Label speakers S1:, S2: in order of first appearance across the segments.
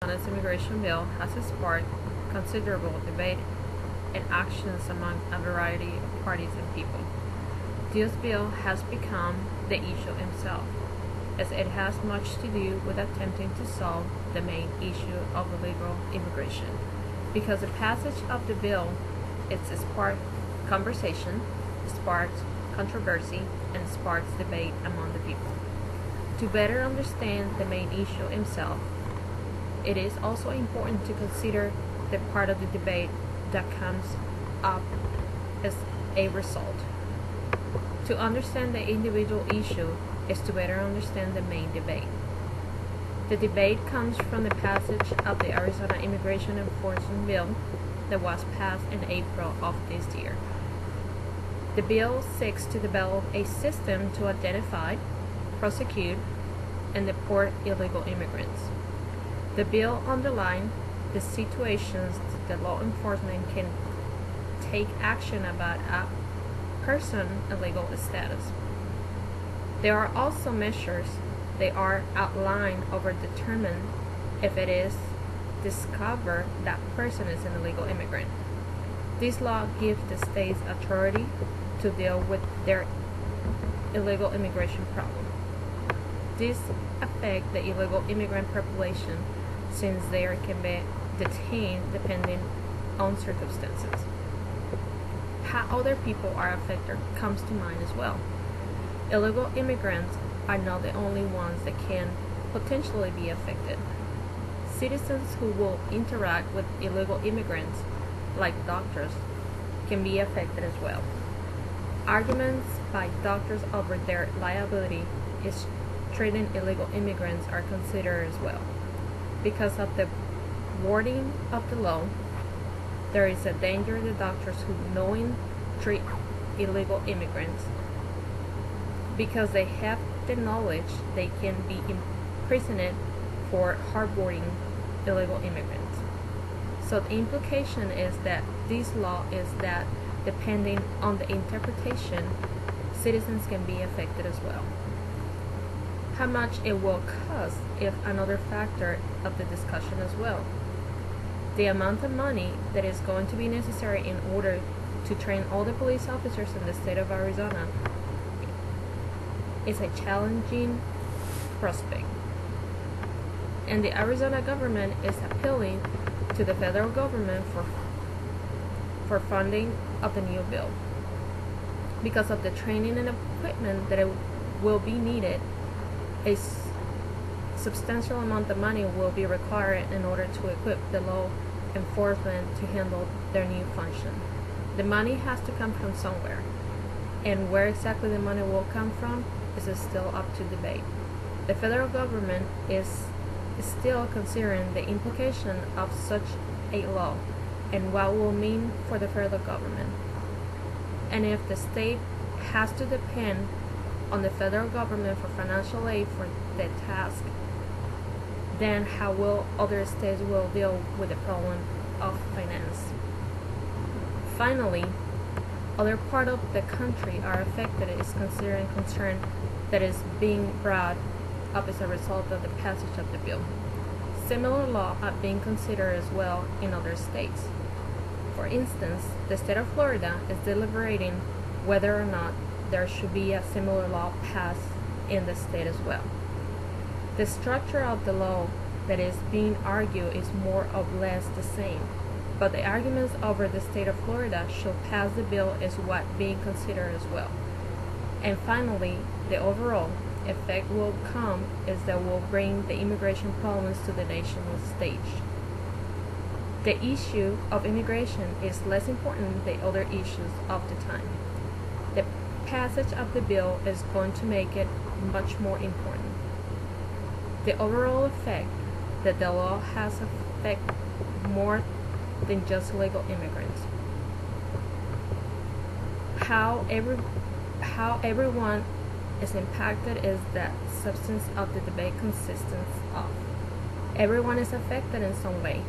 S1: Arizona's immigration bill has sparked considerable debate and actions among a variety of parties and people. This bill has become the issue itself, as it has much to do with attempting to solve the main issue of illegal immigration. Because the passage of the bill it's sparked conversation, sparks controversy, and sparks debate among the people. To better understand the main issue itself, it is also important to consider the part of the debate that comes up as a result. To understand the individual issue is to better understand the main debate. The debate comes from the passage of the Arizona Immigration Enforcement Bill that was passed in April of this year. The bill seeks to develop a system to identify, prosecute, and deport illegal immigrants. The bill underlines the situations that law enforcement can take action about a person's illegal status. There are also measures that are outlined or determined if it is discovered that person is an illegal immigrant. This law gives the states authority to deal with their illegal immigration problem. This affects the illegal immigrant population since they can be detained depending on circumstances. How other people are affected comes to mind as well. Illegal immigrants are not the only ones that can potentially be affected. Citizens who will interact with illegal immigrants, like doctors, can be affected as well. Arguments by doctors over their liability is treating illegal immigrants are considered as well. Because of the wording of the law, there is a danger that doctors who knowingly treat illegal immigrants because they have the knowledge they can be imprisoned for harboring illegal immigrants. So the implication is that this law is that depending on the interpretation, citizens can be affected as well. How much it will cost is another factor of the discussion as well. The amount of money that is going to be necessary in order to train all the police officers in the state of Arizona is a challenging prospect. And the Arizona government is appealing to the federal government for funding of the new bill. Because of the training and equipment that it will be needed, a substantial amount of money will be required in order to equip the law enforcement to handle their new function. The money has to come from somewhere, and where exactly the money will come from is still up to debate. The federal government is still considering the implication of such a law and what it will mean for the federal government. And if the state has to depend on the federal government for financial aid for the task, then how will other states will deal with the problem of finance? Finally, other part of the country are affected is considering concern that is being brought up as a result of the passage of the bill. Similar laws are being considered as well in other states. For instance, the state of Florida is deliberating whether or not there should be a similar law passed in the state as well. The structure of the law that is being argued is more or less the same, but the arguments over the state of Florida should pass the bill is what being considered as well. And finally, the overall effect will come is that will bring the immigration problems to the national stage. The issue of immigration is less important than other issues of the time. The passage of the bill is going to make it much more important. The overall effect that the law has affect more than just legal immigrants. How everyone is impacted is the substance of the debate consists of. Everyone is affected in some way.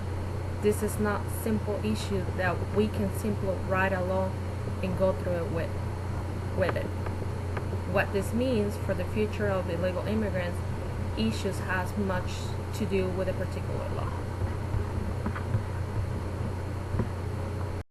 S1: This is not simple issue that we can simply write a law and go through it with it. What this means for the future of illegal immigrants issues has much to do with a particular law.